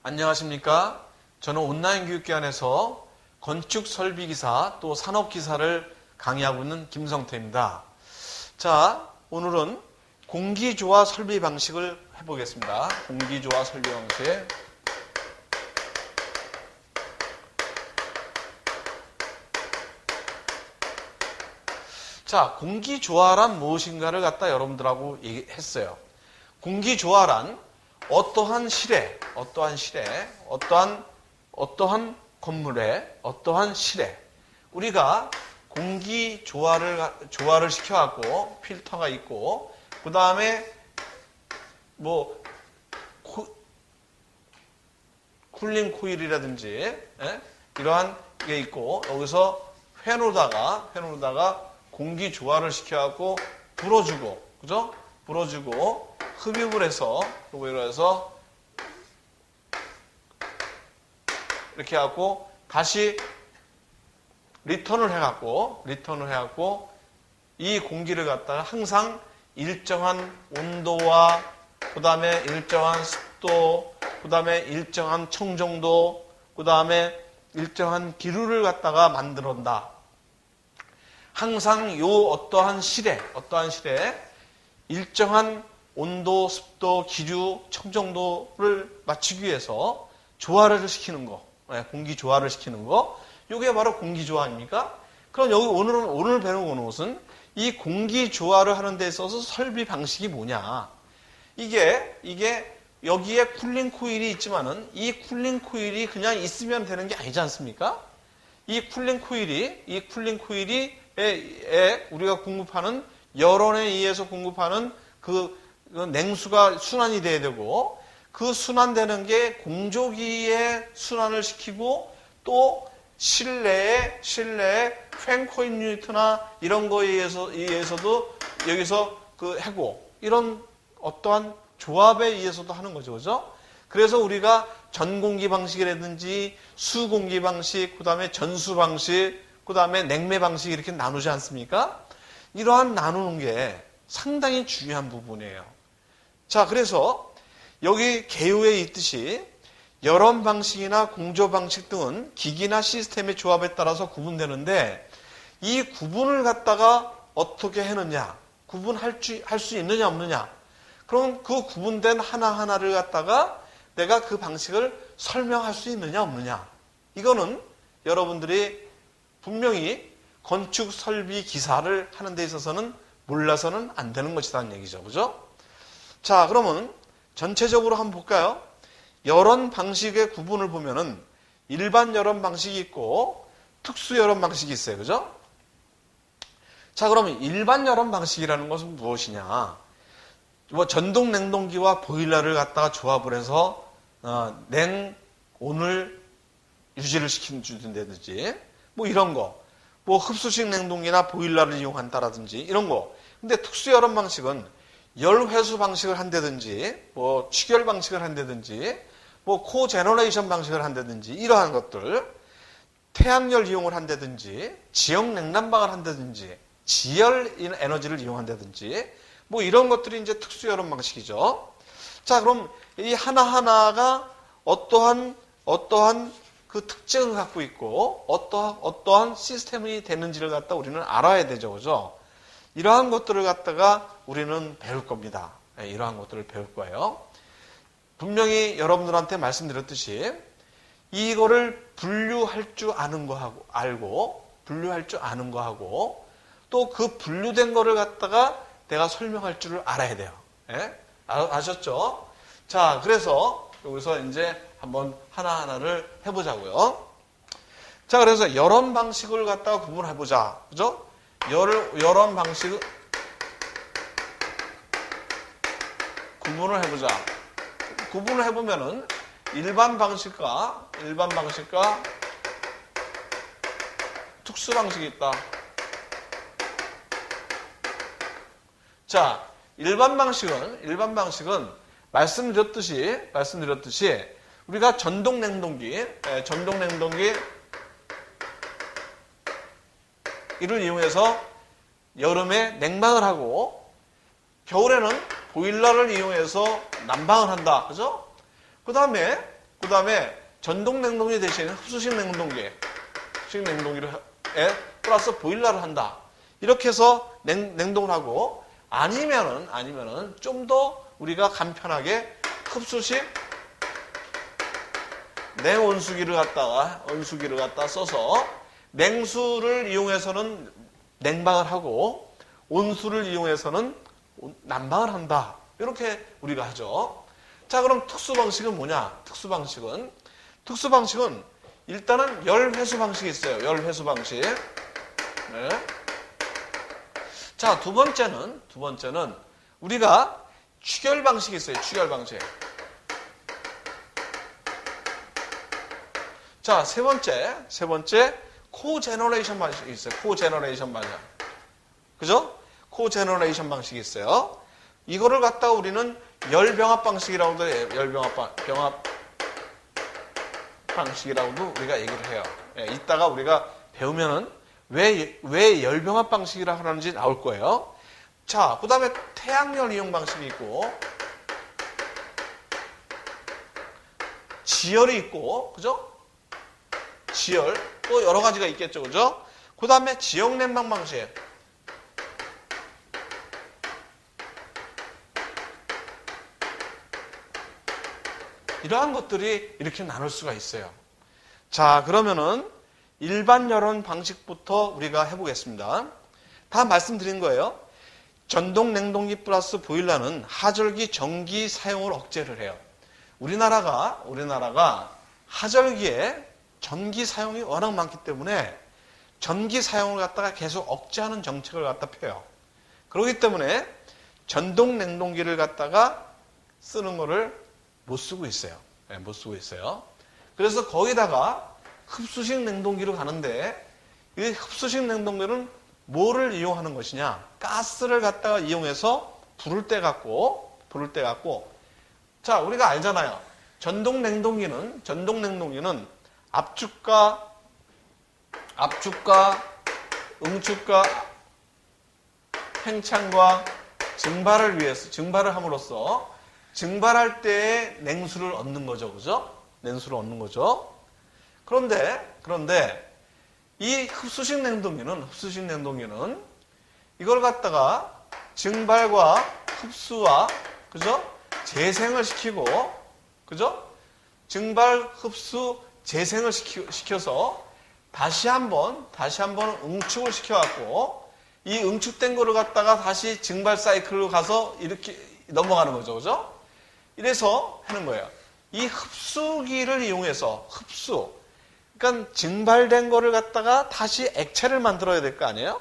안녕하십니까? 저는 온라인 교육기관에서 건축 설비기사 또 산업기사를 강의하고 있는 김성태입니다. 자, 오늘은 공기조화 설비 방식을 해보겠습니다. 공기조화 설비 방식. 자, 공기조화란 무엇인가를 갖다 여러분들하고 얘기했어요. 공기조화란 어떠한 실에, 어떠한 건물에, 어떠한 실에 우리가 조화를 시켜갖고 필터가 있고, 그 다음에 쿨링 코일이라든지 이러한 게 있고, 여기서 팬으로다가 공기 조화를 시켜갖고 불어주고, 그죠? 불어주고 흡입을 해서, 그리고 이래서 이렇게 해갖고 다시 리턴을 해갖고 이 공기를 갖다가 항상 일정한 온도와 그 다음에 일정한 습도, 그 다음에 일정한 청정도, 그 다음에 일정한 기류를 갖다가 만들어낸다. 항상 어떠한 실에 일정한 온도, 습도, 기류, 청정도를 맞추기 위해서 조화를 시키는 거, 공기 조화를 시키는 거, 이게 바로 공기 조화 아닙니까? 그럼 여기 오늘 배우는 것은 이 공기 조화를 하는 데 있어서 설비 방식이 뭐냐? 이게 여기에 쿨링 코일이 있지만은 이 쿨링 코일이 그냥 있으면 되는 게 아니지 않습니까? 이 쿨링 코일이 우리가 공급하는 열원에 의해서 공급하는 그 냉수가 순환이 돼야 되고, 그 순환되는 게 공조기에 순환을 시키고, 또 실내에 팬코일 유니트나 이런 거에 의해서도 여기서 해고, 이런 어떠한 조합에 의해서도 하는 거죠. 그죠? 그래서 우리가 전공기 방식이라든지 수공기 방식, 그 다음에 전수 방식, 그 다음에 냉매 방식 이렇게 나누지 않습니까? 이러한 나누는 게 상당히 중요한 부분이에요. 자, 그래서 여기 개요에 있듯이 열원 방식이나 공조 방식 등은 기기나 시스템의 조합에 따라서 구분되는데, 이 구분을 갖다가 어떻게 해느냐, 구분할 수 있느냐 없느냐, 그럼 그 구분된 하나하나를 갖다가 내가 그 방식을 설명할 수 있느냐 없느냐, 이거는 여러분들이 분명히 건축 설비 기사를 하는 데 있어서는 몰라서는 안 되는 것이라는 얘기죠. 그죠? 자, 그러면 전체적으로 한번 볼까요? 열원 방식의 구분을 보면은 일반 열원 방식이 있고 특수 열원 방식이 있어요. 그죠? 자, 그러면 일반 열원 방식이라는 것은 무엇이냐? 전동 냉동기와 보일러를 갖다가 조합을 해서 냉온을 유지를 시킨다든지 이런 거, 흡수식 냉동기나 보일러를 이용한다라든지 이런 거. 근데 특수 열원 방식은 열회수 방식을 한다든지, 취결 방식을 한다든지, 코제너레이션 방식을 한다든지, 이러한 것들, 태양열 이용을 한다든지, 지역 냉난방을 한다든지, 지열 에너지를 이용한다든지, 이런 것들이 이제 특수 열원 방식이죠. 자, 그럼 이 하나하나가 어떠한 그 특징을 갖고 있고, 어떠한 시스템이 되는지를 갖다 우리는 알아야 되죠. 그죠? 이러한 것들을 갖다가 우리는 배울 겁니다. 이러한 것들을 배울 거예요. 분명히 여러분들한테 말씀드렸듯이 이거를 분류할 줄 아는 거하고, 분류할 줄 아는 거하고, 또 그 분류된 거를 갖다가 내가 설명할 줄을 알아야 돼요. 아셨죠? 자, 그래서 여기서 이제 한번 하나하나를 해보자고요. 자, 그래서 열원 방식을 갖다가 구분해보자. 그죠? 열원 방식을 구분을 해보자. 구분을 해보면은 일반 방식과 특수 방식이 있다. 자, 일반 방식은 말씀드렸듯이 우리가 전동 냉동기 이를 이용해서 여름에 냉방을 하고 겨울에는 보일러를 이용해서 난방을 한다. 그죠? 그 다음에 그 다음에 전동 냉동기 대신에 흡수식 냉동기에 플러스 보일러를 한다. 이렇게 해서 냉동을 하고, 아니면은 좀 더 우리가 간편하게 흡수식 냉온수기를 갖다가 써서 냉수를 이용해서는 냉방을 하고 온수를 이용해서는 난방을 한다. 이렇게 우리가 하죠. 자, 그럼 특수 방식은 뭐냐? 특수 방식은 일단은 열회수 방식이 있어요. 열회수 방식. 네. 자, 두 번째는 우리가 추결 방식이 있어요. 추결 방식. 자, 세 번째 코제너레이션 방식이 있어요. 코제너레이션 방식. 그죠? 코제너레이션 방식이 있어요. 이거를 갖다가 우리는 열병합 방식이라고도 해요. 병합 방식이라고도 우리가 얘기를 해요. 예, 이따가 우리가 배우면은 왜 열병합 방식이라 하는지 나올 거예요. 자, 그 다음에 태양열 이용 방식이 있고, 지열이 있고, 그죠? 지열, 또 여러 가지가 있겠죠, 그죠? 그 다음에 지역 냉방 방식. 이러한 것들이 이렇게 나눌 수가 있어요. 자, 그러면은 일반 열원 방식부터 우리가 해보겠습니다. 다 말씀드린 거예요. 전동 냉동기 플러스 보일러는 하절기 전기 사용을 억제를 해요. 우리나라가 하절기에 전기 사용이 워낙 많기 때문에 전기 사용을 갖다가 계속 억제하는 정책을 갖다 펴요. 그렇기 때문에 전동 냉동기를 갖다가 쓰는 거를 못 쓰고 있어요. 네, 못 쓰고 있어요. 그래서 거기다가 흡수식 냉동기로 가는데, 이 흡수식 냉동기는 뭐를 이용하는 것이냐? 가스를 갖다가 이용해서 불을 떼 갖고, 자, 우리가 알잖아요. 전동 냉동기는 압축과 응축과 팽창과 증발을 함으로써 증발할 때의 냉수를 얻는 거죠. 그죠? 냉수를 얻는 거죠. 그런데 이 흡수식 냉동기는 이걸 갖다가 증발과 흡수와, 그죠? 재생을 시키고, 그죠? 증발, 흡수, 재생을 시켜서 다시 한번 응축을 시켜갖고, 이 응축된 거를 갖다가 다시 증발 사이클로 가서 이렇게 넘어가는 거죠. 그죠? 이래서 하는 거예요. 이 흡수기를 이용해서 그러니까 증발된 거를 갖다가 다시 액체를 만들어야 될 거 아니에요?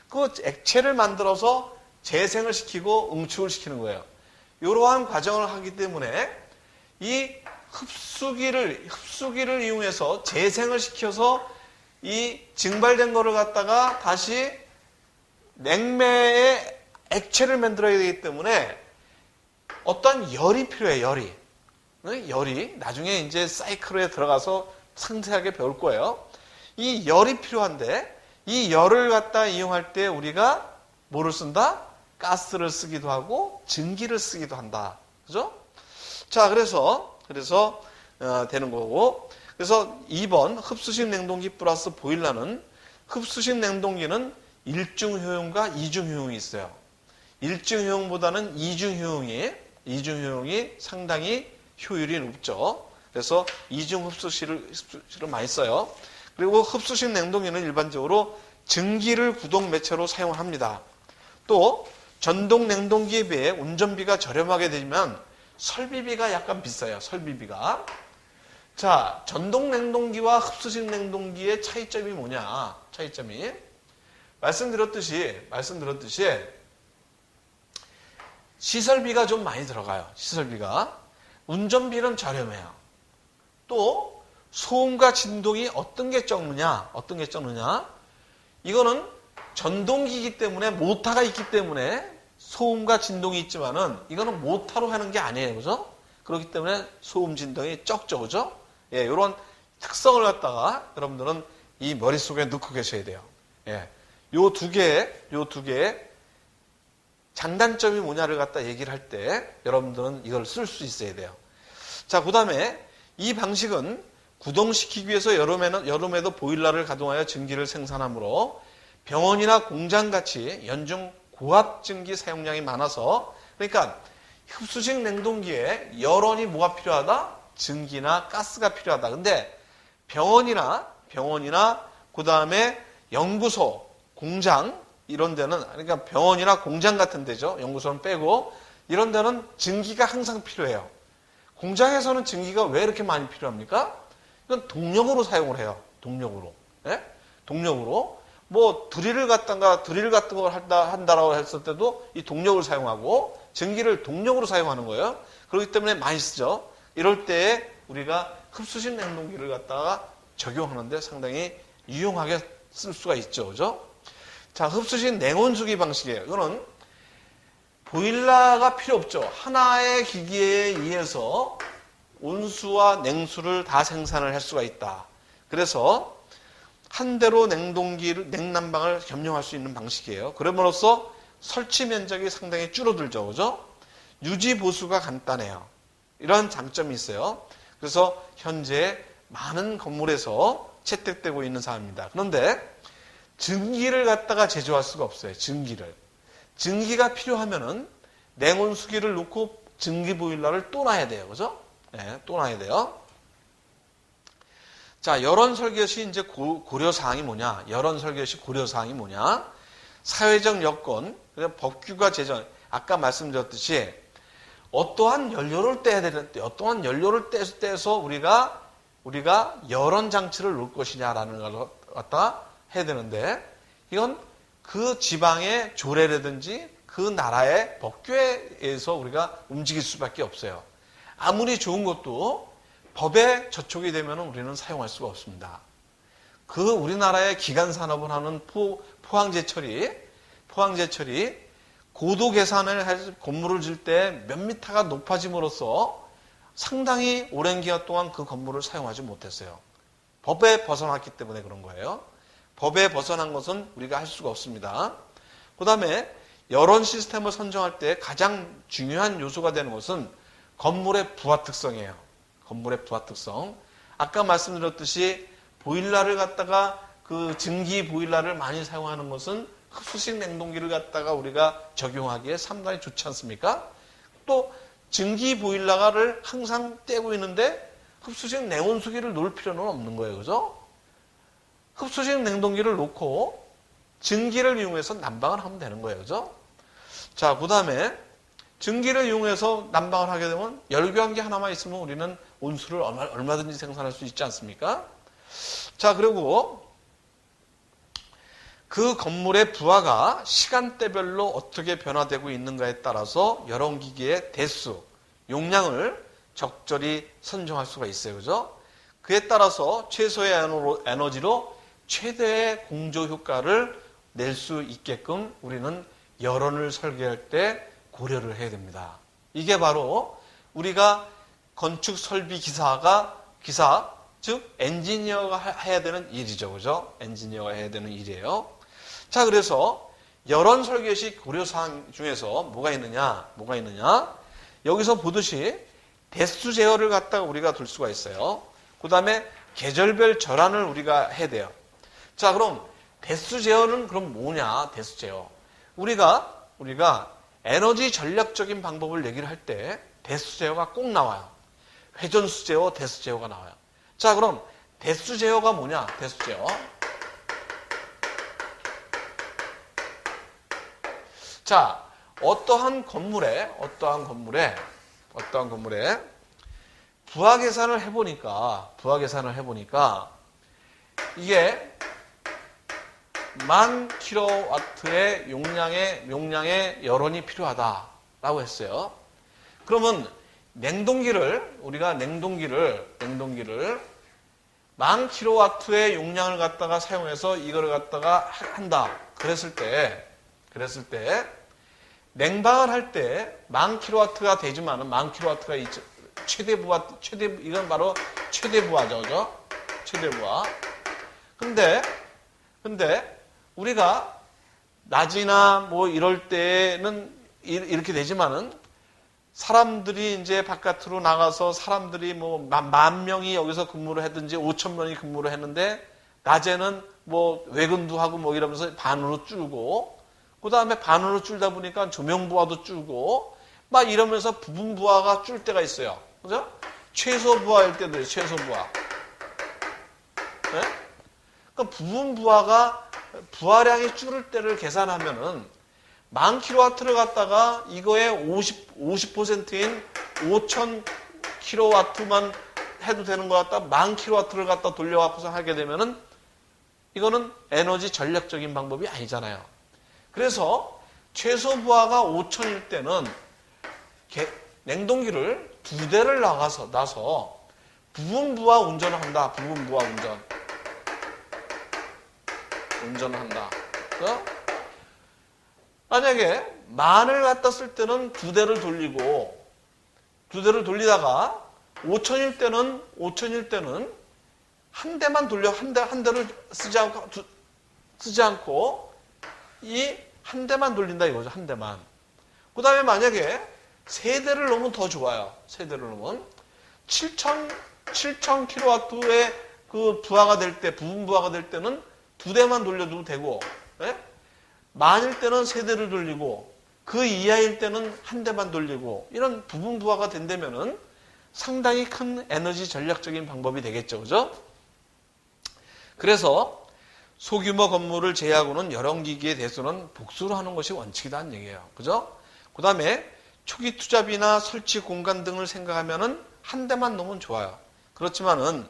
그 액체를 만들어서 재생을 시키고 응축을 시키는 거예요. 이러한 과정을 하기 때문에 이 흡수기를 이용해서 재생을 시켜서 이 증발된 거를 갖다가 다시 냉매의 액체를 만들어야 되기 때문에 어떤 열이 필요해요. 열이 나중에 이제 사이클에 들어가서 상세하게 배울 거예요. 이 열이 필요한데, 이 열을 갖다 이용할 때 우리가 뭐를 쓴다? 가스를 쓰기도 하고 증기를 쓰기도 한다. 그죠? 자, 그래서 되는 거고, 그래서 2번 흡수식 냉동기 플러스 보일러는, 흡수식 냉동기는 1중 효용과 2중 효용이 있어요. 1중 효용보다는 2중 효용이 상당히 효율이 높죠. 그래서 2중 흡수실을 많이 써요. 그리고 흡수식 냉동기는 일반적으로 증기를 구동 매체로 사용합니다. 또 전동 냉동기에 비해 운전비가 저렴하게 되지만 설비비가 약간 비싸요. 설비비가. 자, 전동 냉동기와 흡수식 냉동기의 차이점이 뭐냐? 차이점이 말씀드렸듯이 시설비가 좀 많이 들어가요. 시설비가. 운전비는 저렴해요. 또 소음과 진동이 어떤 게 적느냐? 이거는 전동기이기 때문에, 모터가 있기 때문에 소음과 진동이 있지만은 이거는 모터로 하는 게 아니에요. 그죠? 그렇기 때문에 소음 진동이 적죠. 그죠? 예, 이런 특성을 갖다가 여러분들은 이 머릿속에 넣고 계셔야 돼요. 예. 요 두 개의 장단점이 뭐냐를 갖다 얘기를 할 때 여러분들은 이걸 쓸 수 있어야 돼요. 자, 그 다음에 이 방식은 구동시키기 위해서 여름에도 보일러를 가동하여 증기를 생산하므로 병원이나 공장같이 연중 고압 증기 사용량이 많아서, 그러니까 흡수식 냉동기에 열원이 뭐가 필요하다? 증기나 가스가 필요하다. 근데 병원이나 그 다음에 연구소, 공장 이런 데는, 그러니까 병원이나 공장 같은 데죠. 연구소는 빼고 이런 데는 증기가 항상 필요해요. 공장에서는 증기가 왜 이렇게 많이 필요합니까? 이건 동력으로 사용을 해요. 동력으로. 예? 동력으로. 뭐 드릴 같은 걸 한다라고 했을 때도 이 동력을 사용하고 증기를 동력으로 사용하는 거예요. 그렇기 때문에 많이 쓰죠. 이럴 때 우리가 흡수식 냉동기를 갖다가 적용하는데 상당히 유용하게 쓸 수가 있죠. 그죠? 자, 흡수식 냉온수기 방식이에요. 이거는 보일러가 필요 없죠. 하나의 기기에 의해서 온수와 냉수를 다 생산을 할 수가 있다. 그래서 한 대로 냉난방을 겸용할 수 있는 방식이에요. 그럼으로써 설치 면적이 상당히 줄어들죠. 그죠? 유지 보수가 간단해요. 이런 장점이 있어요. 그래서 현재 많은 건물에서 채택되고 있는 사항입니다. 그런데 증기를 갖다가 제조할 수가 없어요. 증기가 필요하면은 냉온수기를 놓고 증기 보일러를 또 놔야 돼요. 그죠? 네, 또 놔야 돼요. 자, 열원 설계 시 이제 고려사항이 뭐냐? 열원 설계 시 고려사항이 뭐냐? 사회적 여건, 법규가 제정, 아까 말씀드렸듯이 어떠한 연료를 떼야 되는데, 어떠한 연료를 떼서 우리가 열원 장치를 놓을 것이냐라는 걸 갖다 해야 되는데, 이건 그 지방의 조례라든지 그 나라의 법규에 의해서 우리가 움직일 수밖에 없어요. 아무리 좋은 것도 법에 저촉이 되면 우리는 사용할 수가 없습니다. 그 우리나라의 기간 산업을 하는 포항제철이 고도 계산을 해서 건물을 질 때 몇 미터가 높아짐으로써 상당히 오랜 기간 동안 그 건물을 사용하지 못했어요. 법에 벗어났기 때문에 그런 거예요. 법에 벗어난 것은 우리가 할 수가 없습니다. 그 다음에 열원 시스템을 선정할 때 가장 중요한 요소가 되는 것은 건물의 부하 특성이에요. 건물의 부하 특성. 아까 말씀드렸듯이 보일러를 갖다가 그 증기 보일러를 많이 사용하는 것은 흡수식 냉동기를 갖다가 우리가 적용하기에 상당히 좋지 않습니까? 또 증기 보일러를 항상 떼고 있는데 흡수식 냉온수기를 놓을 필요는 없는 거예요. 그죠? 흡수식 냉동기를 놓고 증기를 이용해서 난방을 하면 되는 거예요. 그죠? 자, 그 다음에 증기를 이용해서 난방을 하게 되면 열교환기 하나만 있으면 우리는 온수를 얼마든지 생산할 수 있지 않습니까? 자, 그리고 그 건물의 부하가 시간대별로 어떻게 변화되고 있는가에 따라서 열원기기의 대수, 용량을 적절히 선정할 수가 있어요. 그죠? 그에 따라서 최소의 에너지로 최대의 공조 효과를 낼 수 있게끔 우리는 열원을 설계할 때 고려를 해야 됩니다. 이게 바로 우리가 건축 설비 기사, 즉 엔지니어가 해야 되는 일이죠. 그죠? 엔지니어가 해야 되는 일이에요. 자, 그래서 열원 설계 시 고려사항 중에서 뭐가 있느냐? 여기서 보듯이 대수 제어를 갖다가 우리가 둘 수가 있어요. 그 다음에 계절별 절안을 우리가 해야 돼요. 자, 그럼 대수 제어는 그럼 뭐냐? 대수 제어. 우리가 에너지 전략적인 방법을 얘기를 할 때 대수 제어가 꼭 나와요. 회전수 제어, 대수 제어가 나와요. 자, 그럼 대수 제어가 뭐냐? 대수 제어. 자, 어떠한 건물에 부하 계산을 해보니까 이게 1000kW의 용량의 열원이 필요하다라고 했어요. 그러면 우리가 냉동기를 1000kW의 용량을 갖다가 사용해서 이거를 갖다가 한다. 그랬을 때 냉방을 할 때 1000kW가 되지만은 1000kW가 이건 바로 최대 부하죠. 그죠? 최대 부하. 근데 우리가 낮이나 뭐 이럴 때는 이렇게 되지만은 사람들이 이제 바깥으로 나가서 사람들이 뭐 10,000명이 여기서 근무를 하든지 5,000명이 근무를 했는데 낮에는 뭐 외근도 하고 뭐 이러면서 반으로 줄고 그 다음에 반으로 줄다 보니까 조명부하도 줄고 막 이러면서 부분부하가 줄 때가 있어요. 그죠? 최소부하일 때도 있어요. 최소부하. 네? 그러니까 부분부하가 부하량이 줄을 때를 계산하면은 10,000kW를 갖다가 이거의 50%인 5,000kW만 해도 되는 것 같다 10,000kW를 갖다 돌려갖고서 하게 되면은 이거는 에너지 전략적인 방법이 아니잖아요. 그래서 최소 부하가 5,000일 때는 냉동기를 2대를 놔서 부분 부하 운전을 한다. 부분 부하 운전을 한다. 그래서 만약에 10,000을 갖다 쓸 때는 2대를 돌리다가 5,000일 때는 한 대만 돌려 한 대를 쓰지 않고 이 한 대만 돌린다 이거죠. 한 대만. 그 다음에 만약에 3대를 넣으면 더 좋아요. 3대를 넣으면 7,000kW의 그 부하가 될 때, 부분 부하가 될 때는 2대만 돌려도 되고, 예? 10,000일 때는 3대를 돌리고, 그 이하일 때는 한 대만 돌리고, 이런 부분 부하가 된다면은 상당히 큰 에너지 전략적인 방법이 되겠죠. 그죠? 그래서 소규모 건물을 제외하고는 여론기기에 대해서는 복수로 하는 것이 원칙이라는 얘기예요. 그죠? 그 다음에 초기 투자비나 설치 공간 등을 생각하면은 한 대만 넣으면 좋아요. 그렇지만은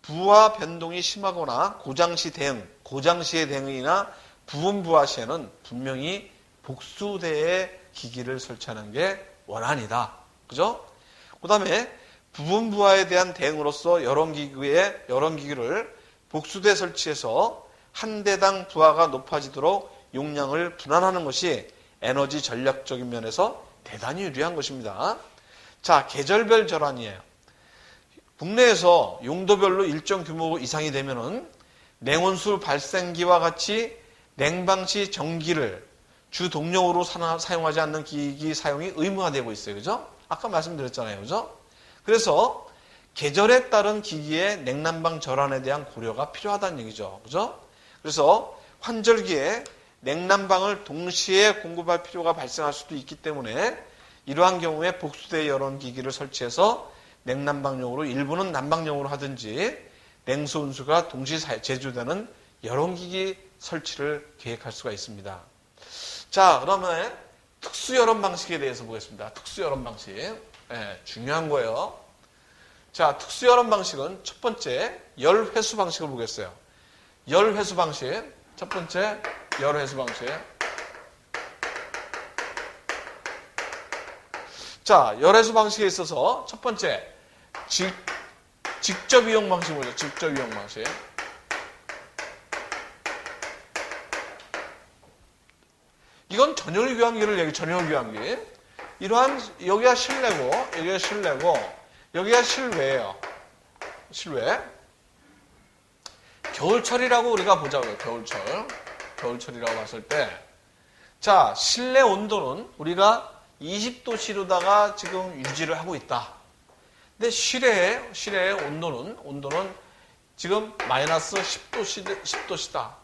부하 변동이 심하거나 고장시의 대응이나 부분 부하 시에는 분명히 복수대의 기기를 설치하는 게 원안이다. 그죠? 그 다음에 부분 부하에 대한 대응으로서 여론기기를 복수대 설치해서 한 대당 부하가 높아지도록 용량을 분할하는 것이 에너지 전략적인 면에서 대단히 유리한 것입니다. 자, 계절별 절환이에요. 국내에서 용도별로 일정 규모 이상이 되면은 냉온수 발생기와 같이 냉방시 전기를 주 동력으로 사용하지 않는 기기 사용이 의무화되고 있어요. 그죠? 아까 말씀드렸잖아요. 그죠? 그래서 계절에 따른 기기의 냉난방 절환에 대한 고려가 필요하다는 얘기죠. 그죠? 그래서 환절기에 냉난방을 동시에 공급할 필요가 발생할 수도 있기 때문에 이러한 경우에 복수대 여론기기를 설치해서 냉난방용으로 일부는 난방용으로 하든지 냉수 운수가 동시 제조되는 여론기기 설치를 계획할 수가 있습니다. 자, 그러면 특수여론 방식에 대해서 보겠습니다. 특수여론 방식. 네, 중요한 거예요. 자, 특수여론 방식은 첫 번째 열회수 방식을 보겠어요. 열회수 방식. 첫 번째 열회수 방식. 자, 열회수 방식에 있어서 첫 번째 직접 이용 방식 보죠. 직접 이용 방식. 이건 전열 교환기를 전열 교환기. 이러한 여기가 실내고 여기가 실외예요. 실외. 겨울철이라고 우리가 보자고요. 겨울철이라고 봤을 때. 자, 실내 온도는 우리가 20도씨로다가 지금 유지를 하고 있다. 근데 실외의 온도는 지금 마이너스 10도씨다.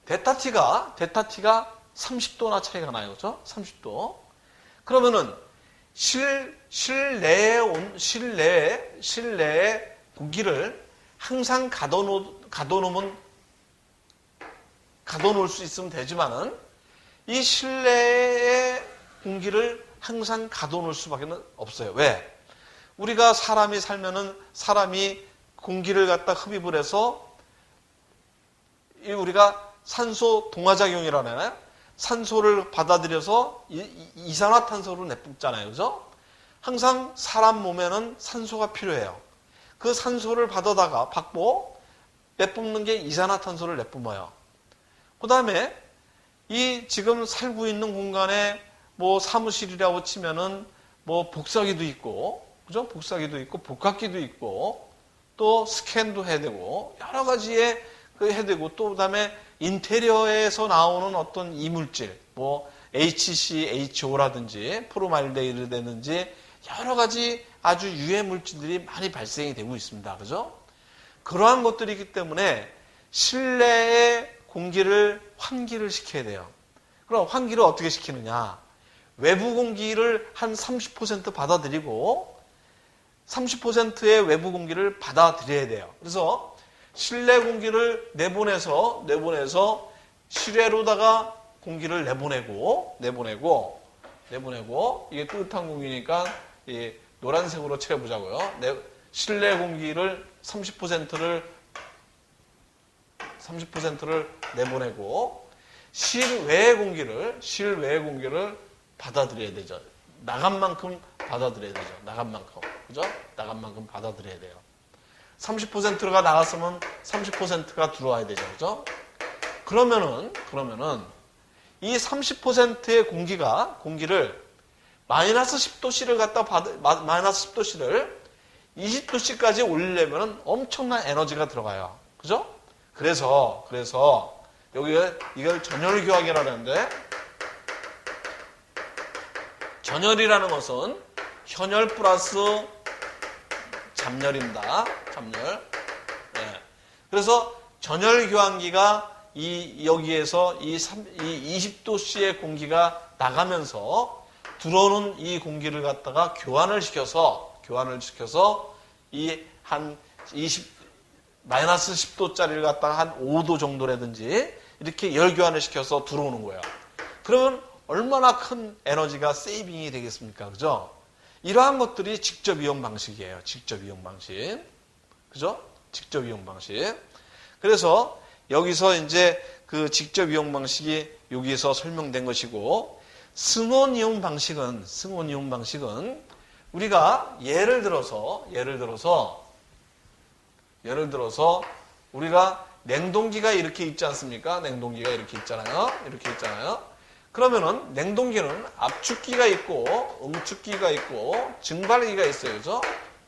데타T가 30도나 차이가 나요. 그죠? 30도. 그러면은 실내의 공기를 항상 가둬놓을 수 있으면 되지만은 이 실내의 공기를 항상 가둬놓을 수밖에 없어요. 왜? 우리가 사람이 살면은 사람이 공기를 갖다 흡입을 해서 우리가 산소 동화작용이라나요? 산소를 받아들여서 이산화탄소를 내뿜잖아요. 그죠? 항상 사람 몸에는 산소가 필요해요. 그 산소를 받고 내뿜는 게 이산화탄소를 내뿜어요. 그 다음에 이 지금 살고 있는 공간에 뭐 사무실이라고 치면은 뭐 복사기도 있고, 그죠? 복사기도 있고, 복합기도 있고, 또 스캔도 해야 되고, 여러 가지에 해야 되고, 또 그 다음에 인테리어에서 나오는 어떤 이물질, 뭐 HCHO라든지, 포르말데히드라든지, 여러 가지 아주 유해 물질들이 많이 발생이 되고 있습니다. 그죠? 그러한 것들이기 때문에 실내의 공기를 환기를 시켜야 돼요. 그럼 환기를 어떻게 시키느냐? 외부 공기를 한 30% 받아들이고 30%의 외부 공기를 받아들여야 돼요. 그래서 실내 공기를 내보내서 실외로다가 공기를 내보내고 이게 뜨뜻한 공기니까 이 노란색으로 칠해보자고요. 실내 공기를 30%를 내보내고 실외의 공기를 받아들여야 되죠. 나간 만큼 받아들여야 되죠. 나간 만큼. 그죠? 나간 만큼 받아들여야 돼요. 30%가 나갔으면 30%가 들어와야 되죠. 그죠? 그러면은 이 30%의 공기를 마이너스 10도씨를 마이너스 10도씨를 20도씨까지 올리려면 엄청난 에너지가 들어가요. 그죠? 그래서 이걸 전열교환이라고 하는데, 전열이라는 것은 현열 플러스 잡열입니다. 잡열. 네. 그래서 전열교환기가 여기에서 이 20도씨의 공기가 나가면서 들어오는 이 공기를 갖다가 교환을 시켜서 마이너스 10도짜리를 갖다가 한 5도 정도라든지 이렇게 열교환을 시켜서 들어오는 거예요. 그러면 얼마나 큰 에너지가 세이빙이 되겠습니까? 그죠? 이러한 것들이 직접 이용 방식이에요. 직접 이용 방식. 그죠? 직접 이용 방식. 그래서 여기서 이제 그 직접 이용 방식이 여기에서 설명된 것이고, 승온 이용 방식은 우리가 예를 들어서 우리가 냉동기가 이렇게 있지 않습니까? 냉동기가 이렇게 있잖아요. 그러면은 냉동기는 압축기가 있고 응축기가 있고 증발기가 있어요.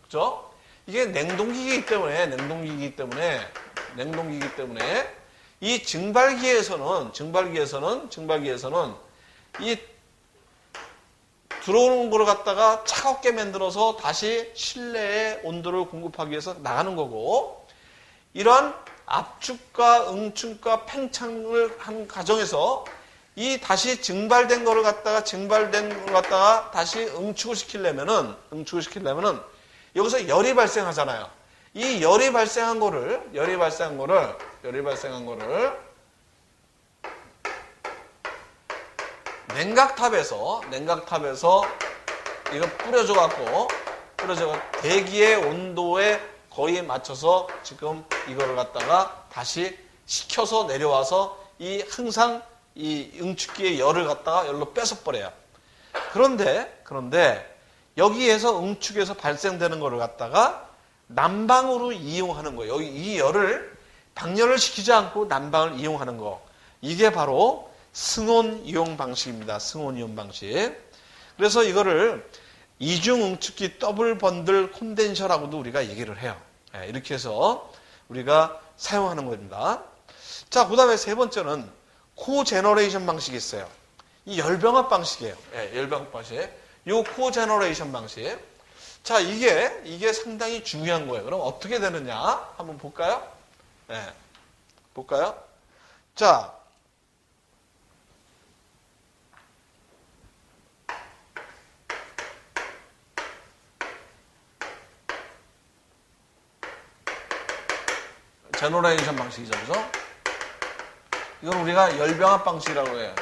그죠? 이게 냉동기이기 때문에 이 증발기에서는 이 들어오는 거를 갖다가 차갑게 만들어서 다시 실내에 온도를 공급하기 위해서 나가는 거고, 이러한 압축과 응축과 팽창을 한 과정에서 이 다시 증발된 거를 갖다가 다시 응축을 시키려면은 여기서 열이 발생하잖아요. 이 열이 발생한 거를 냉각탑에서 이거 뿌려줘갖고 대기의 온도에 거의 맞춰서 지금 이거를 갖다가 다시 식혀서 내려와서 항상 이 응축기의 열을 갖다가 열로 뺏어버려요. 그런데 여기에서 응축에서 발생되는 거를 갖다가 난방으로 이용하는 거예요. 여기 이 열을 방열을 시키지 않고 난방을 이용하는 거. 이게 바로 승온 이용 방식입니다. 승온 이용 방식. 그래서 이거를 이중 응축기 더블 번들 콘덴서라고도 우리가 얘기를 해요. 이렇게 해서 우리가 사용하는 겁니다. 자, 그 다음에 세 번째는 코제너레이션 방식이 있어요. 이 열병합 방식이에요. 열병합 방식. 요 코제너레이션 방식. 자, 이게 상당히 중요한 거예요. 그럼 어떻게 되느냐? 한번 볼까요? 볼까요? 자, 제너레이션 방식이죠. 그죠? 이건 우리가 열병합 방식이라고 해요.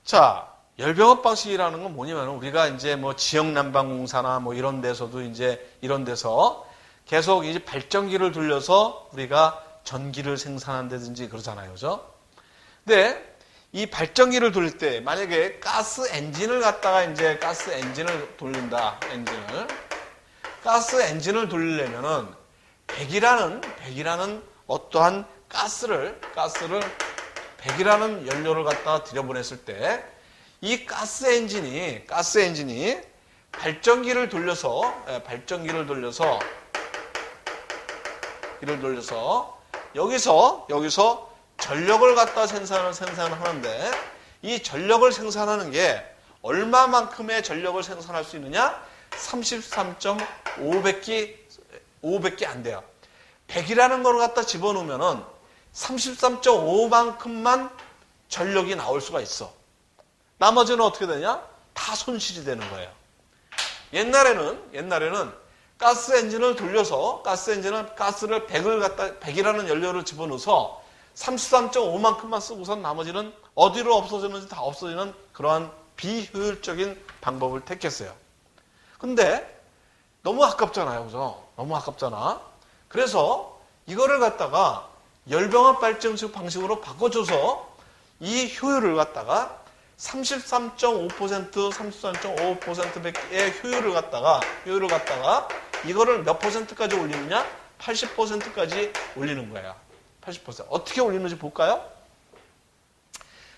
자, 열병합 방식이라는 건 뭐냐면 우리가 이제 뭐 지역 난방공사나 뭐 이런 데서도 이런 데서 계속 이제 발전기를 돌려서 우리가 전기를 생산한다든지 그러잖아요. 그죠? 근데 이 발전기를 돌릴 때 만약에 가스 엔진을 돌린다. 가스 엔진을 돌리려면은 백이라는 어떠한 백이라는 연료를 갖다가 들여보냈을 때 이 가스 엔진이 발전기를 돌려서 여기서 전력을 갖다 생산을 하는데, 이 전력을 생산하는 게 얼마만큼의 전력을 생산할 수 있느냐? 33.500개 안 돼요. 100이라는 걸 갖다 집어넣으면은 33.5만큼만 전력이 나올 수가 있어. 나머지는 어떻게 되냐? 다 손실이 되는 거예요. 옛날에는 가스 엔진을 돌려서 가스를 100이라는 연료를 집어넣어서 33.5만큼만 쓰고선 나머지는 어디로 없어지는지 다 없어지는 그러한 비효율적인 방법을 택했어요. 근데 너무 아깝잖아요. 그죠? 너무 아깝잖아. 그래서 이거를 갖다가 열병합 발전식 방식으로 바꿔줘서 이 효율을 갖다가 33.5%, 33.5%의 효율을 갖다가 이거를 몇 %까지 올리느냐? 80%까지 올리는 거예요. 80%. 어떻게 올리는지 볼까요?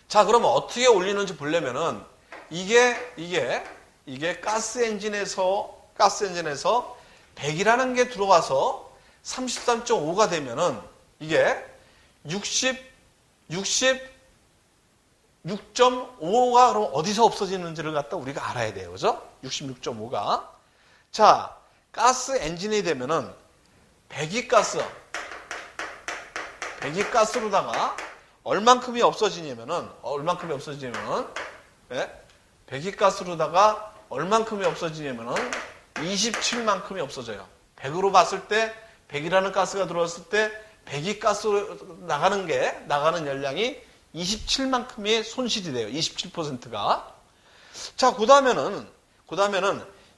자, 그러면 어떻게 올리는지 보려면은 이게 가스 엔진에서 100이라는 게 들어와서 33.5가 되면은 이게 66.5가 그럼 어디서 없어지는지를 갖다 우리가 알아야 돼요. 그죠? 66.5가. 자, 가스 엔진이 되면은 배기가스로다가 얼만큼이 없어지냐면은 배기가스로다가 얼만큼이 없어지냐면은 27만큼이 없어져요. 100으로 봤을 때 100이라는 가스가 들어왔을 때 배기가스로 나가는 열량이 27만큼의 손실이 돼요. 27%가. 자, 그다음에는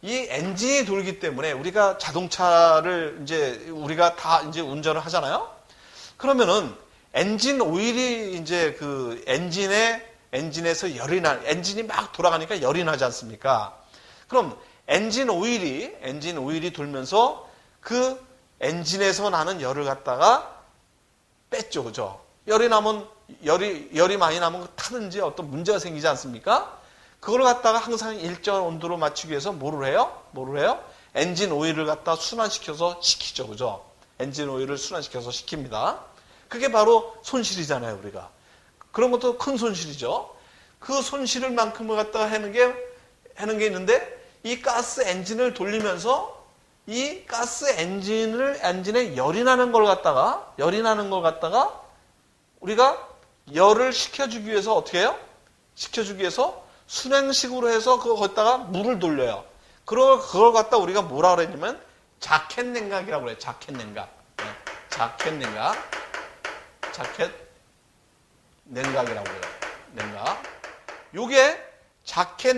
이 엔진이 돌기 때문에 우리가 자동차를 우리가 다 운전을 하잖아요. 그러면은 엔진 오일이 그 엔진에서 엔진이 막 돌아가니까 열이 나지 않습니까? 그럼 엔진 오일이 돌면서 그 엔진에서 나는 열을 갖다가 뺐죠. 그죠? 열이 많이 나면 타든지 어떤 문제가 생기지 않습니까? 그걸 갖다가 항상 일정한 온도로 맞추기 위해서 뭐를 해요? 엔진 오일을 갖다 순환시켜서 식히죠. 그죠? 엔진 오일을 순환시켜서 식힙니다. 그게 바로 손실이잖아요, 우리가. 그런 것도 큰 손실이죠. 그 손실을 만큼을 갖다가 하는 게 있는데, 이 가스 엔진을 돌리면서 이 가스 엔진에 열이 나는 걸 갖다가 우리가 열을 식혀주기 위해서 어떻게 해요? 순행식으로 해서 거기다가 물을 돌려요. 그걸 갖다 우리가 뭐라 그랬냐면 자켓 냉각이라고 그래요. 자켓 냉각이라고 그래요. 냉각. 요게 자켓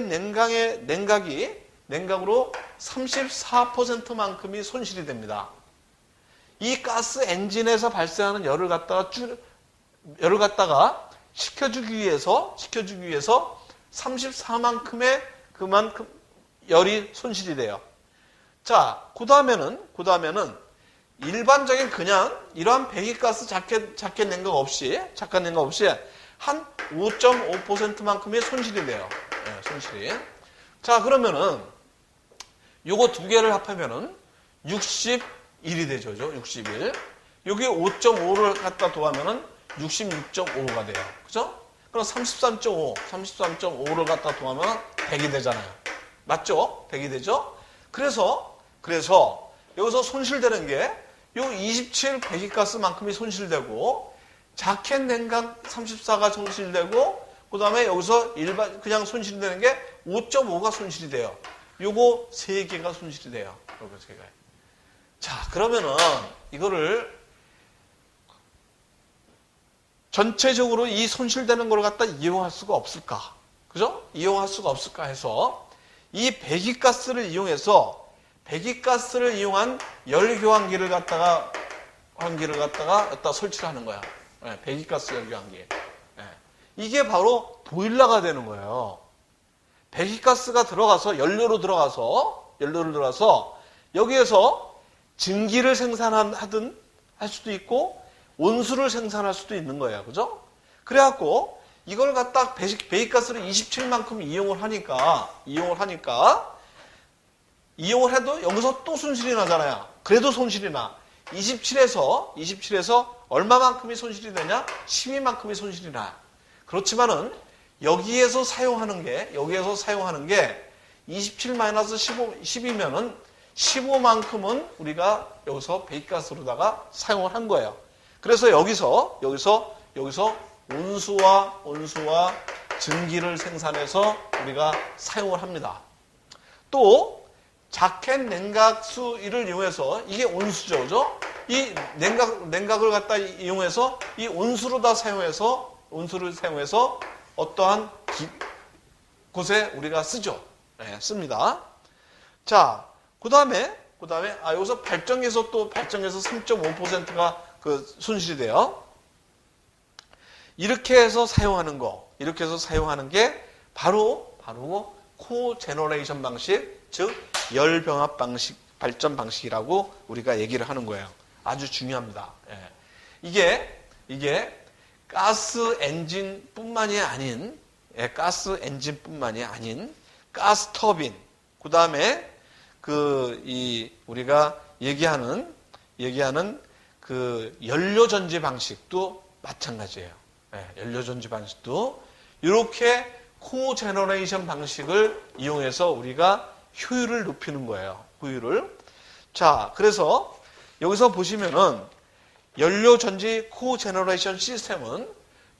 냉각으로 34%만큼이 손실이 됩니다. 이 가스 엔진에서 발생하는 열을 갖다가 식혀주기 위해서 34만큼의 그만큼 열이 손실이 돼요. 자, 그 다음에는 일반적인 그냥 이러한 배기가스 자켓 냉각 없이 한 5.5%만큼의 손실이 돼요. 네, 손실이. 자, 그러면은 요거 두 개를 합하면은 61이 되죠. 61. 여기 5.5를 갖다 더하면은 66.5가 돼요. 그죠? 그럼 33.5를 갖다 더하면 100이 되잖아요. 맞죠? 100이 되죠? 그래서 여기서 손실되는 게 요 27 배기가스만큼이 손실되고 자켓 냉각 34가 손실되고 그 다음에 여기서 그냥 손실되는 게 5.5가 손실이 돼요. 요거 3개가 손실이 돼요. 요거 3개. 자, 그러면은 이거를 전체적으로 이 손실되는 걸 갖다 이용할 수가 없을까? 그죠? 이용할 수가 없을까 해서 이 배기가스를 이용한 열교환기를 갖다가 여기다 설치를 하는 거야. 네, 배기가스 열교환기. 네. 이게 바로 보일러가 되는 거예요. 배기가스가 들어가서 연료로 들어가서 여기에서 증기를 생산하든 할 수도 있고 온수를 생산할 수도 있는 거예요. 그죠? 그래갖고 이걸 갖다 배기가스를 27만큼 이용을 해도 여기서 또 손실이 나잖아요. 그래도 손실이 나. 27에서 얼마만큼이 손실이 되냐? 12만큼이 손실이 나. 그렇지만은 여기에서 사용하는 게 27-15, 15만큼은 우리가 여기서 배기가스로다가 사용을 한 거예요. 그래서 여기서 온수와 증기를 생산해서 우리가 사용을 합니다. 또 자켓 냉각수를 이용해서, 이게 온수죠, 그죠? 이 냉각을 갖다 이용해서 이 온수를 사용해서 어떠한 곳에 우리가 쓰죠. 네, 씁니다. 자, 그 다음에 여기서 발전기에서 3.5%가 그 손실이 돼요. 이렇게 해서 사용하는 게 바로 코제너레이션 방식, 즉 열병합 방식, 발전 방식이라고 우리가 얘기를 하는 거예요. 아주 중요합니다. 예. 이게 가스 엔진뿐만이 아닌 가스 터빈, 그 다음에 우리가 얘기하는 그 연료 전지 방식도 마찬가지예요. 예, 연료 전지 방식도 이렇게 코제너레이션 방식을 이용해서 우리가 효율을 높이는 거예요. 효율을. 자, 그래서 여기서 보시면은 연료 전지 코제너레이션 시스템은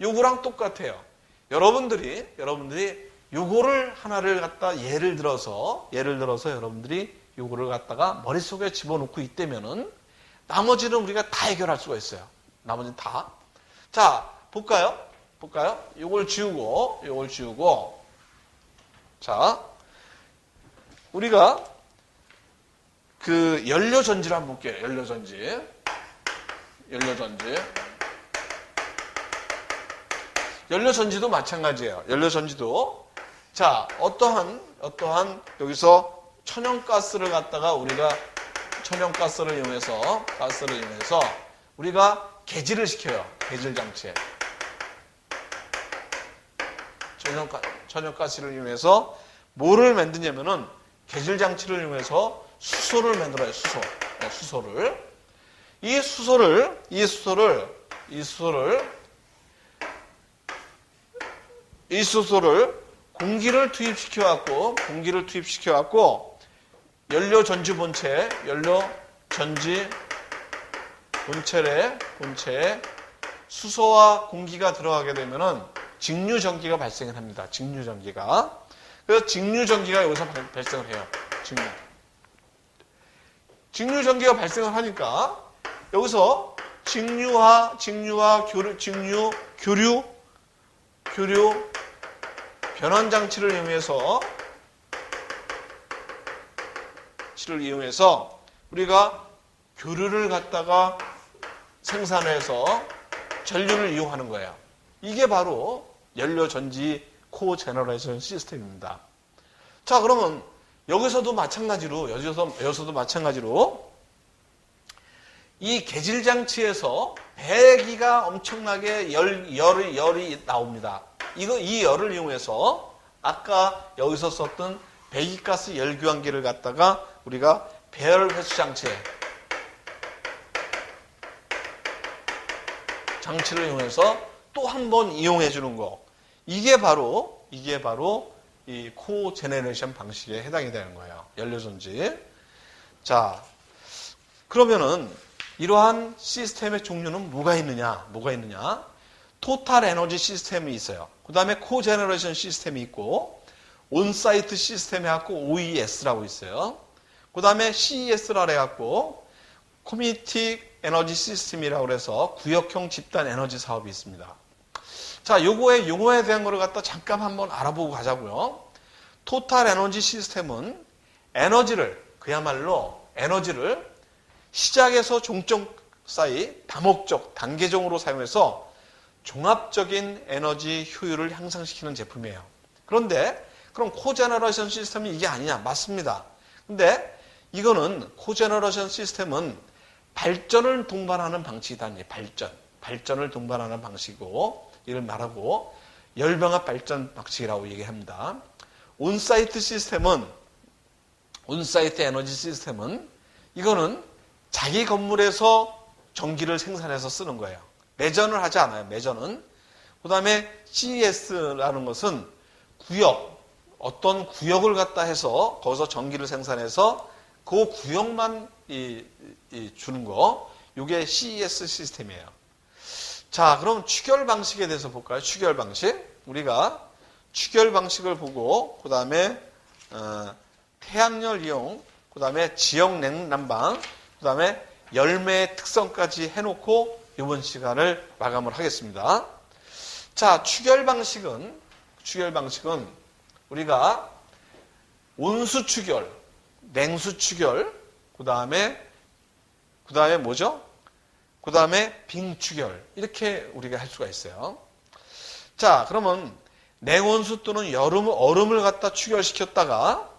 요거랑 똑같아요. 여러분들이 요거를 하나를 갖다 예를 들어서 여러분들이 요거를 갖다가 머릿속에 집어넣고 있다면은 나머지는 우리가 다 해결할 수가 있어요. 나머지는 다. 자, 볼까요? 요걸 지우고. 자, 우리가 그 연료 전지를 한번 볼게요. 연료 전지. 연료 전지도 마찬가지예요. 연료 전지도. 자, 어떠한 여기서 천연가스를 갖다가 우리가 천연가스를 이용해서 우리가 개질을 시켜요. 개질 장치에. 천연가스를 이용해서 뭐를 만드냐면은 개질 장치를 이용해서 수소를 만들어요. 수소를. 이 수소를 공기를 투입시켜갖고 연료 전지 본체에 수소와 공기가 들어가게 되면은 직류전기가 발생을 합니다. 그래서 직류전기가 여기서 발생을 해요. 직류전기가 발생을 하니까 여기서 직류와 교류 변환 장치를 이용해서 우리가 교류를 갖다가 생산해서 전류를 이용하는 거예요. 이게 바로 연료 전지 코제너레이션 시스템입니다. 자, 그러면 여기서도 마찬가지로 이 개질 장치에서 배기가 엄청나게 열이 나옵니다. 이 열을 이용해서 아까 여기서 썼던 배기가스 열교환기를 갖다가 우리가 배열 회수 장치를 이용해서 또 한 번 이용해 주는 거. 이게 바로 이 코제너레이션 방식에 해당이 되는 거예요. 연료전지. 자, 그러면은 이러한 시스템의 종류는 뭐가 있느냐? 토탈 에너지 시스템이 있어요. 그 다음에 코제너레이션 시스템이 있고, 온사이트 시스템 해갖고 OES라고 있어요. 그 다음에 CES라 해갖고, 커뮤니티 에너지 시스템이라고 해서 구역형 집단 에너지 사업이 있습니다. 자, 요거의 용어에 대한 거를 갖다 잠깐 한번 알아보고 가자고요. 토탈 에너지 시스템은 그야말로 에너지를 시작에서 종점 사이 다목적, 단계적으로 사용해서 종합적인 에너지 효율을 향상시키는 제품이에요. 그런데 그럼 코제너레이션 시스템이 이게 아니냐? 맞습니다. 근데 이거는 코제너레이션 시스템은 발전을 동반하는 방식이다. 발전을 동반하는 방식이고 이를 말하고 열병합 발전 방식이라고 얘기합니다. 온사이트 에너지 시스템은 이거는 자기 건물에서 전기를 생산해서 쓰는 거예요. 매전을 하지 않아요. 그 다음에 CES라는 것은 구역, 어떤 구역을 갖다 해서 거기서 전기를 생산해서 그 구역만 주는 거, 이게 CES 시스템이에요. 자, 그럼 추결 방식에 대해서 볼까요? 추결 방식. 우리가 추결 방식을 보고, 그 다음에 태양열 이용, 그 다음에 지역 냉난방, 그 다음에 열매의 특성까지 해놓고 이번 시간을 마감을 하겠습니다. 자, 추결 방식은 우리가 온수 추결, 냉수 추결, 그 다음에 뭐죠? 그 다음에 빙 추결, 이렇게 우리가 할 수가 있어요. 자, 그러면 냉온수 또는 얼음을 갖다 추결시켰다가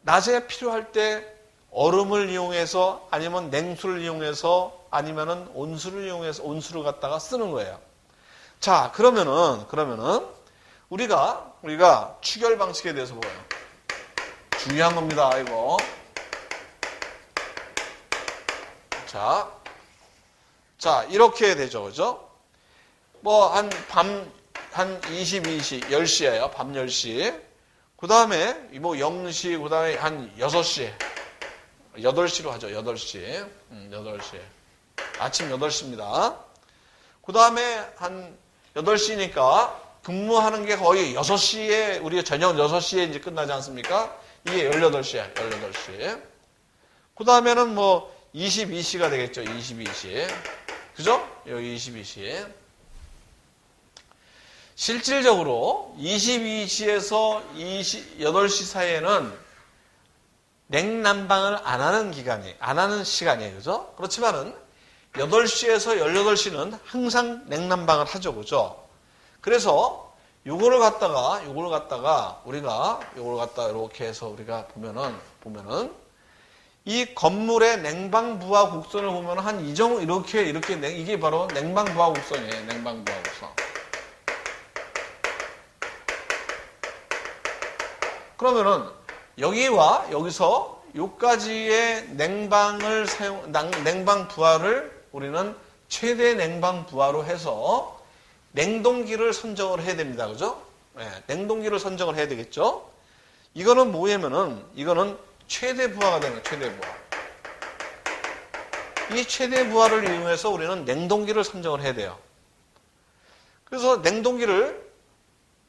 낮에 필요할 때 얼음을 이용해서 아니면 냉수를 이용해서 아니면은 온수를 이용해서 온수를 갖다가 쓰는 거예요. 자, 그러면은 우리가 추결 방식에 대해서 봐요. 중요한 겁니다, 이거. 자, 이렇게 되죠, 그죠? 뭐, 한 22시, 10시예요. 밤 10시. 그 다음에, 뭐, 0시, 그 다음에 한 6시. 8시로 하죠, 8시. 8시. 아침 8시입니다. 그 다음에 한 8시니까 근무하는 게 거의 6시에, 우리가 저녁 6시에 이제 끝나지 않습니까? 이게 18시야, 18시. 그 다음에는 뭐, 22시가 되겠죠, 22시. 그죠? 여기 22시. 실질적으로 22시에서 8시 사이에는 냉난방을 안 하는 시간이에요. 그죠? 그렇지만은 8시에서 18시는 항상 냉난방을 하죠. 그죠? 그래서 요거를 갖다가 우리가 이렇게 해서 우리가 보면은 이 건물의 냉방부하 곡선을 보면 한 이 정도 이렇게 이게 바로 냉방부하 곡선이에요. 냉방부하 곡선. 그러면은 여기와 여기서 요까지의 냉방 부하를 우리는 최대 냉방 부하로 해서 냉동기를 선정을 해야 됩니다. 그죠? 네, 냉동기를 선정을 해야 되겠죠? 이거는 뭐냐면은 이거는 최대 부하가 되는 거예요. 최대 부하. 이 최대 부하를 이용해서 우리는 냉동기를 선정을 해야 돼요. 그래서 냉동기를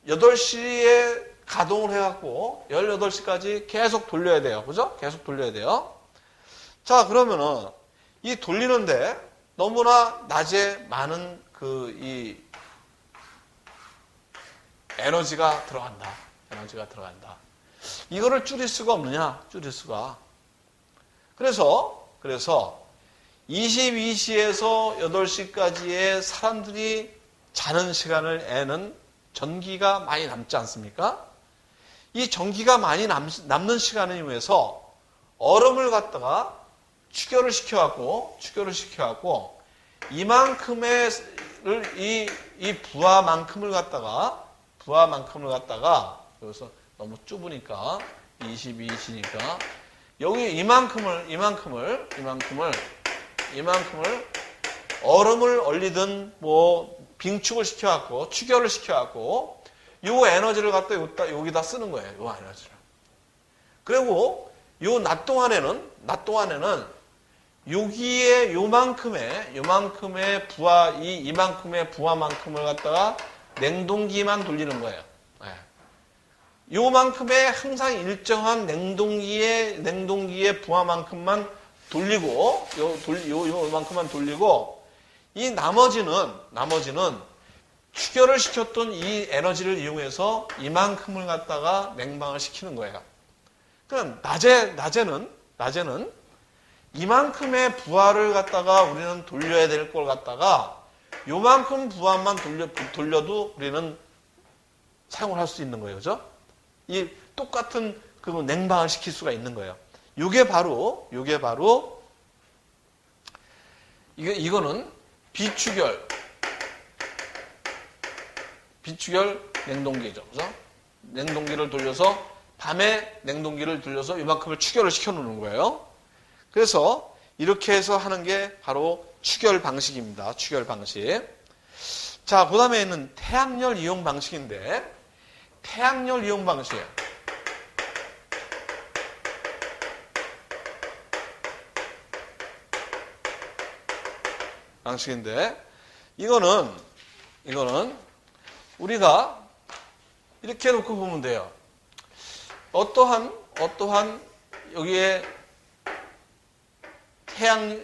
8시에 가동을 해갖고 18시까지 계속 돌려야 돼요. 그죠? 계속 돌려야 돼요. 자, 그러면은 이 돌리는데 너무나 낮에 많은 이 에너지가 들어간다. 이거를 줄일 수가 없느냐? 줄일 수가. 그래서 22시에서 8시까지의 사람들이 자는 시간에는 전기가 많이 남지 않습니까? 이 전기가 많이 남는 시간을 이용해서 얼음을 갖다가 추결을 시켜갖고 이만큼의 이 부하만큼을 갖다가 여기서 너무 좁으니까 22시니까 여기 이만큼을 얼음을 얼리든 뭐 빙축을 시켜갖고 추결을 시켜갖고 요 에너지를 갖다 여기다 쓰는 거예요. 요 에너지를. 그리고 요 낮 동안에는 여기에 요만큼의 부하 이만큼의 부하만큼을 갖다가 냉동기만 돌리는 거예요. 네. 요만큼의 항상 일정한 냉동기의 부하만큼만 돌리고 요만큼만 돌리고 이 나머지는 추결을 시켰던 이 에너지를 이용해서 이만큼을 갖다가 냉방을 시키는 거예요. 그럼 낮에는 이만큼의 부하를 갖다가 우리는 돌려야 될 걸 갖다가 요만큼 부하만 돌려도 우리는 사용을 할 수 있는 거예요. 그죠? 이 똑같은 그 냉방을 시킬 수가 있는 거예요. 요게 바로 이거는 비추결 냉동기죠. 그죠? 냉동기를 돌려서 밤에 냉동기를 돌려서 이만큼을 추결을 시켜 놓는 거예요. 그래서 이렇게 해서 하는 게 바로 추결 방식입니다. 추결 방식. 자, 그 다음에는 태양열 이용 방식인데, 태양열 이용 방식. 방식인데, 이거는 우리가 이렇게 놓고 보면 돼요. 어떠한 여기에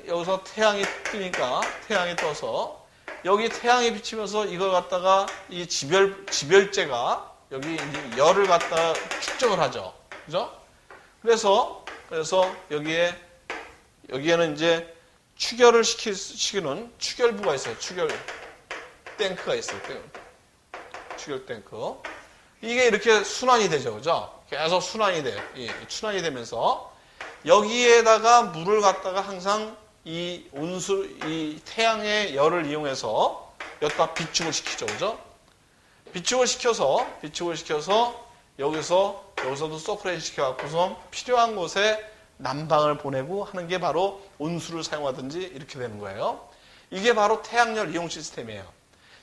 여기서 태양이 뜨니까, 태양이 떠서, 여기 태양이 비치면서 이걸 갖다가 이 지별제가 여기 이제 열을 갖다가 축적을 하죠. 그죠? 그래서 여기에는 이제 축열을 시키는 축열부가 있어요. 축열 탱크가 있어요. 축열 탱크. 이게 이렇게 순환이 되죠. 그죠? 계속 순환이 돼요. 순환이 되면서 여기에다가 물을 갖다가 항상 이 태양의 열을 이용해서 여기다 비축을 시키죠. 그죠? 비축을 시켜서 여기서도 서큘레이션 시켜갖고서 필요한 곳에 난방을 보내고 하는 게 바로 온수를 사용하든지 이렇게 되는 거예요. 이게 바로 태양열 이용 시스템이에요.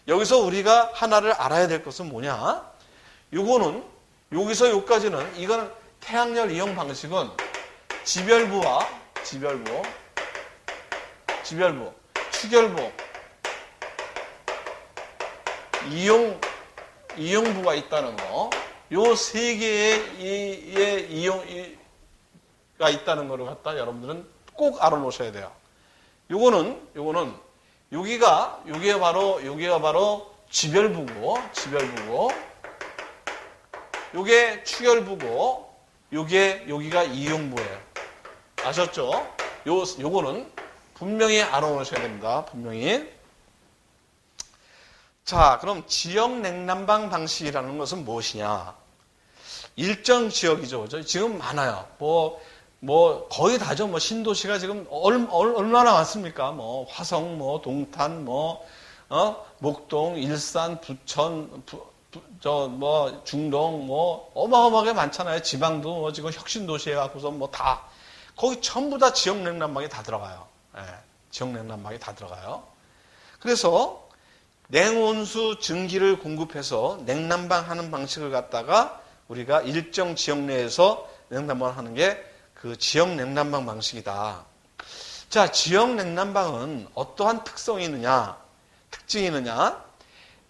여기서 우리가 하나를 알아야 될 것은 뭐냐? 요거는 여기서 여기까지는 이거는 태양열 이용 방식은 지별부, 축열부, 이용부가 있다는 거. 요 세 개의 이용가 있다는 거를 갖다 여러분들은 꼭 알아놓으셔야 돼요. 요거는 여기가 바로 지별부고, 요게 축열부고, 여기가 이용부예요. 아셨죠? 요거는 분명히 알아놓으셔야 됩니다. 분명히. 자, 그럼 지역 냉난방 방식이라는 것은 무엇이냐? 일정 지역이죠. 그죠? 지금 많아요. 거의 다죠. 신도시가 지금 얼마나 많습니까? 화성, 동탄, 목동, 일산, 부천, 중동, 어마어마하게 많잖아요. 지방도 지금 혁신도시 해갖고서 다. 거기 전부 다 지역 냉난방이 다 들어가요. 지역 냉난방이 다 들어가요. 그래서 냉온수 증기를 공급해서 냉난방 하는 방식을 갖다가 우리가 일정 지역 내에서 냉난방을 하는 게 그 지역 냉난방 방식이다. 자, 지역 냉난방은 어떠한 특성이 있느냐? 특징이 있느냐?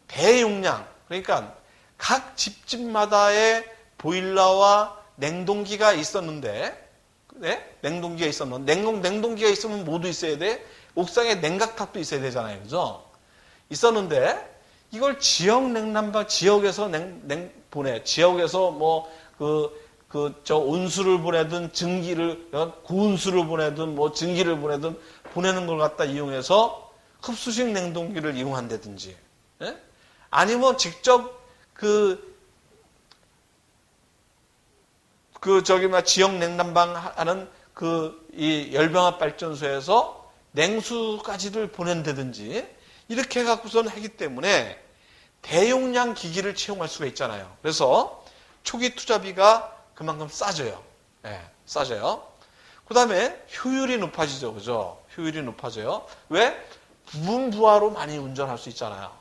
대용량. 그러니까 각 집집마다의 보일러와 냉동기가 있었는데, 냉동기가 있으면 뭐도 있어야 돼? 옥상에 냉각탑도 있어야 되잖아요. 그죠? 있었는데, 이걸 지역 냉난방, 지역에서 지역에서 온수를 보내든 고온수를 보내든 증기를 보내는 걸 갖다 이용해서 흡수식 냉동기를 이용한다든지, 아니면 직접 지역 냉난방 하는 이 열병합 발전소에서 냉수까지를 보낸다든지, 이렇게 해갖고선 하기 때문에 대용량 기기를 채용할 수가 있잖아요. 그래서 초기 투자비가 그만큼 싸져요. 싸져요. 그 다음에 효율이 높아지죠. 그죠? 효율이 높아져요. 왜? 부분부하로 많이 운전할 수 있잖아요.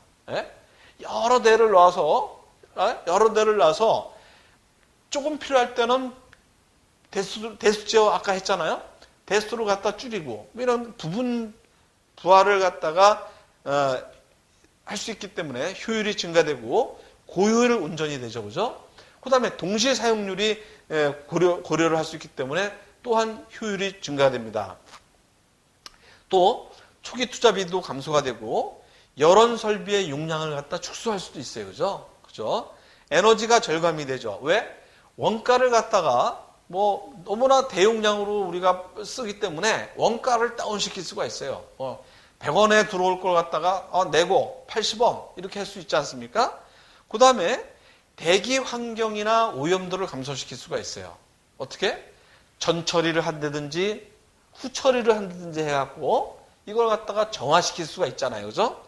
여러 대를 놔서 조금 필요할 때는 대수제어 아까 했잖아요. 대수를 갖다 줄이고, 이런 부분 부하를 갖다가 할 수 있기 때문에 효율이 증가되고 고효율 운전이 되죠. 그죠? 그 다음에 동시에 사용률이 고려를 할 수 있기 때문에 또한 효율이 증가됩니다. 또 초기 투자비도 감소가 되고 여론 설비의 용량을 갖다 축소할 수도 있어요. 그죠? 에너지가 절감이 되죠. 왜? 원가를 갖다가 너무나 대용량으로 우리가 쓰기 때문에 원가를 다운시킬 수가 있어요. 100원에 들어올 걸 갖다가 내고 80원 이렇게 할 수 있지 않습니까? 그 다음에 대기 환경이나 오염도를 감소시킬 수가 있어요. 어떻게? 전처리를 한다든지 후처리를 한다든지 해갖고 이걸 갖다가 정화시킬 수가 있잖아요. 그죠?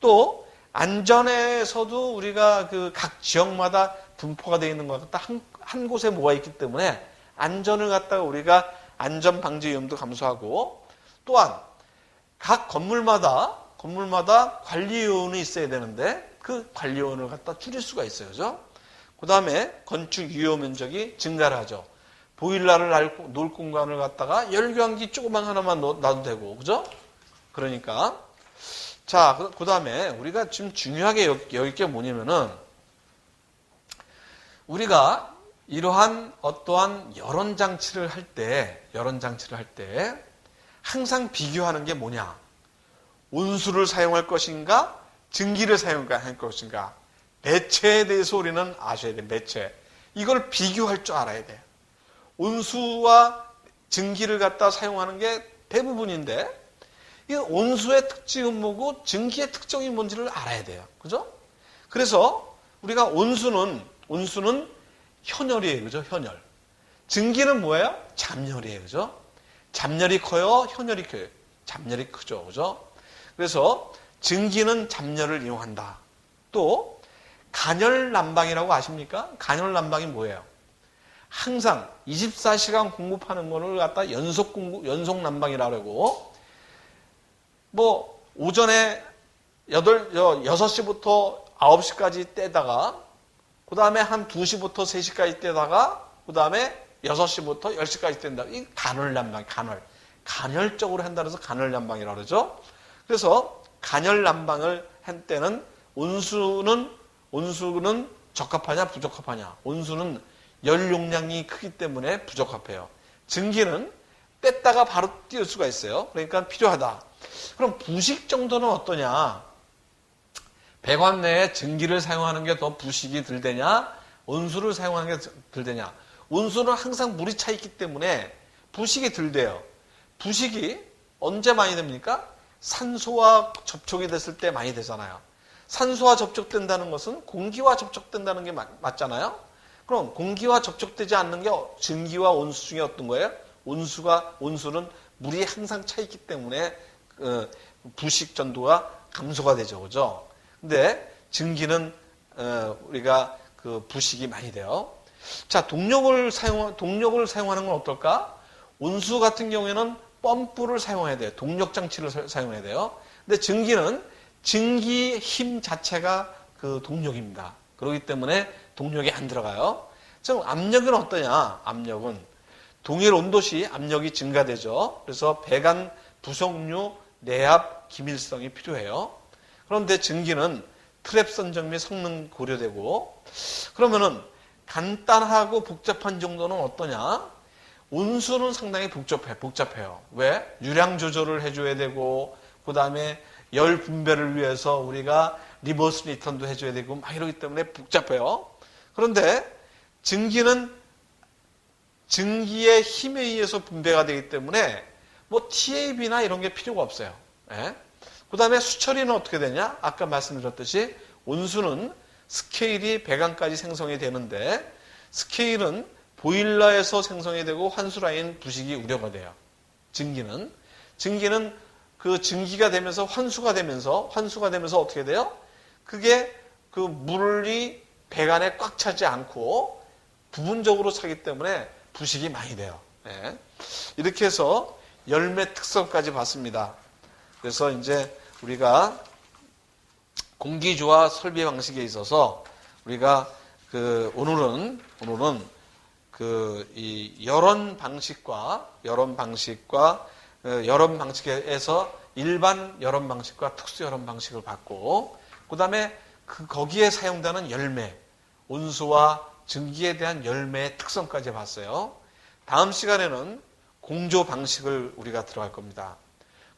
또 안전에서도 우리가 각 지역마다 분포가 되어 있는 것 같다. 한 곳에 모아 있기 때문에 안전을 갖다가 우리가 안전 방지 위험도 감소하고, 또한 각 건물마다 건물마다 관리요원이 있어야 되는데 그 관리요원을 갖다 줄일 수가 있어요. 그죠? 그 다음에 건축 유효 면적이 증가를 하죠. 보일러를 놓을 공간을 갖다가 열교환기 조그만 하나만 놔도 되고, 그죠? 그러니까. 자, 그 다음에 우리가 지금 중요하게 여길 게 뭐냐면은 우리가 이러한 어떠한 여론장치를 할 때 항상 비교하는 게 뭐냐? 온수를 사용할 것인가? 증기를 사용할 것인가? 매체에 대해서 우리는 아셔야 돼요. 매체. 이걸 비교할 줄 알아야 돼요. 온수와 증기를 갖다 사용하는 게 대부분인데 이 온수의 특징은 뭐고 증기의 특징이 뭔지를 알아야 돼요. 그죠? 그래서 우리가 온수는 현열이에요. 그죠? 현열. 증기는 뭐예요? 잡열이에요. 그죠? 잡열이 커요? 현열이 커요? 잡열이 크죠. 그죠? 그래서 증기는 잡열을 이용한다. 또 간열난방이라고 아십니까? 간열난방이 뭐예요? 항상 24시간 공급하는 거를 갖다 연속 난방이라고 하고 뭐 오전에 6시부터 9시까지 떼다가 그 다음에 한 2시부터 3시까지 떼다가 그 다음에 6시부터 10시까지 뗀다. 이 간헐난방, 간헐적으로 한다 해서 간헐난방이라고 그러죠. 그래서 간헐난방을 한 때는 온수는 적합하냐 부적합하냐. 온수는 열 용량이 크기 때문에 부적합해요. 증기는 뺐다가 바로 띄울 수가 있어요. 그러니까 필요하다. 그럼 부식 정도는 어떠냐? 배관 내에 증기를 사용하는 게 더 부식이 덜 되냐? 온수를 사용하는 게 덜 되냐? 온수는 항상 물이 차 있기 때문에 부식이 덜 돼요. 부식이 언제 많이 됩니까? 산소와 접촉이 됐을 때 많이 되잖아요. 산소와 접촉된다는 것은 공기와 접촉된다는 게 맞잖아요. 그럼 공기와 접촉되지 않는 게 증기와 온수 중에 어떤 거예요? 온수는 물이 항상 차 있기 때문에 부식 전도가 감소가 되죠. 그죠? 근데 증기는 우리가 그 부식이 많이 돼요. 자, 동력을 사용하는 건 어떨까? 온수 같은 경우에는 펌프를 사용해야 돼요. 동력 장치를 사용해야 돼요. 근데 증기는 증기 힘 자체가 그 동력입니다. 그렇기 때문에 동력이 안 들어가요. 지금 압력은 어떠냐? 압력은 동일 온도시 압력이 증가되죠. 그래서 배관 부속류 내압 기밀성이 필요해요. 그런데 증기는 트랩 선적 및 성능 고려되고, 그러면은 간단하고 복잡한 정도는 어떠냐? 온수는 상당히 복잡해요. 왜? 유량 조절을 해줘야 되고, 그 다음에 열 분배를 위해서 우리가 리버스 리턴도 해줘야 되고, 막 이러기 때문에 복잡해요. 그런데 증기는 증기의 힘에 의해서 분배가 되기 때문에 뭐 TAB나 이런 게 필요가 없어요. 예? 그 다음에 수처리는 어떻게 되냐? 아까 말씀드렸듯이 온수는 스케일이 배관까지 생성이 되는데 스케일은 보일러에서 생성이 되고 환수라인 부식이 우려가 돼요. 증기는 그 증기가 되면서 환수가 되면서 어떻게 돼요? 그게 그 물이 배관에 꽉 차지 않고 부분적으로 차기 때문에 부식이 많이 돼요. 네. 이렇게 해서 열매 특성까지 봤습니다. 그래서 이제 우리가 공기조화 설비 방식에 있어서 우리가 오늘은 이 여론 방식에서 일반 여론 방식과 특수 여론 방식을 봤고, 그 다음에 거기에 사용되는 열매, 온수와 증기에 대한 열매의 특성까지 봤어요. 다음 시간에는 공조 방식을 우리가 들어갈 겁니다.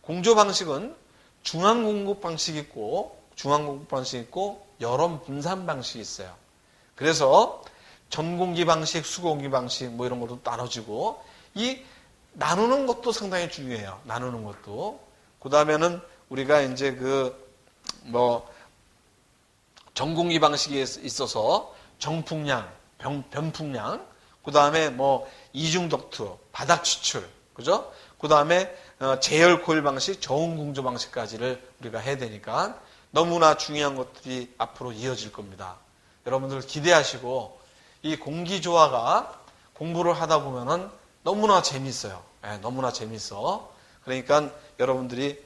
공조 방식은 중앙 공급 방식이 있고 여론 분산 방식이 있어요. 그래서 전공기 방식, 수공기 방식 뭐 이런 것도 나눠지고, 이 나누는 것도 상당히 중요해요. 나누는 것도. 그 다음에는 우리가 이제 전공기 방식에 있어서 정풍량, 변풍량, 그 다음에 이중 덕트, 바닥 추출, 그죠? 그 다음에 제열 코일 방식, 저온 공조 방식까지를 우리가 해야 되니까 너무나 중요한 것들이 앞으로 이어질 겁니다. 여러분들 기대하시고, 이 공기조화가 공부를 하다 보면은 너무나 재밌어요. 네, 너무나 재밌어. 그러니까 여러분들이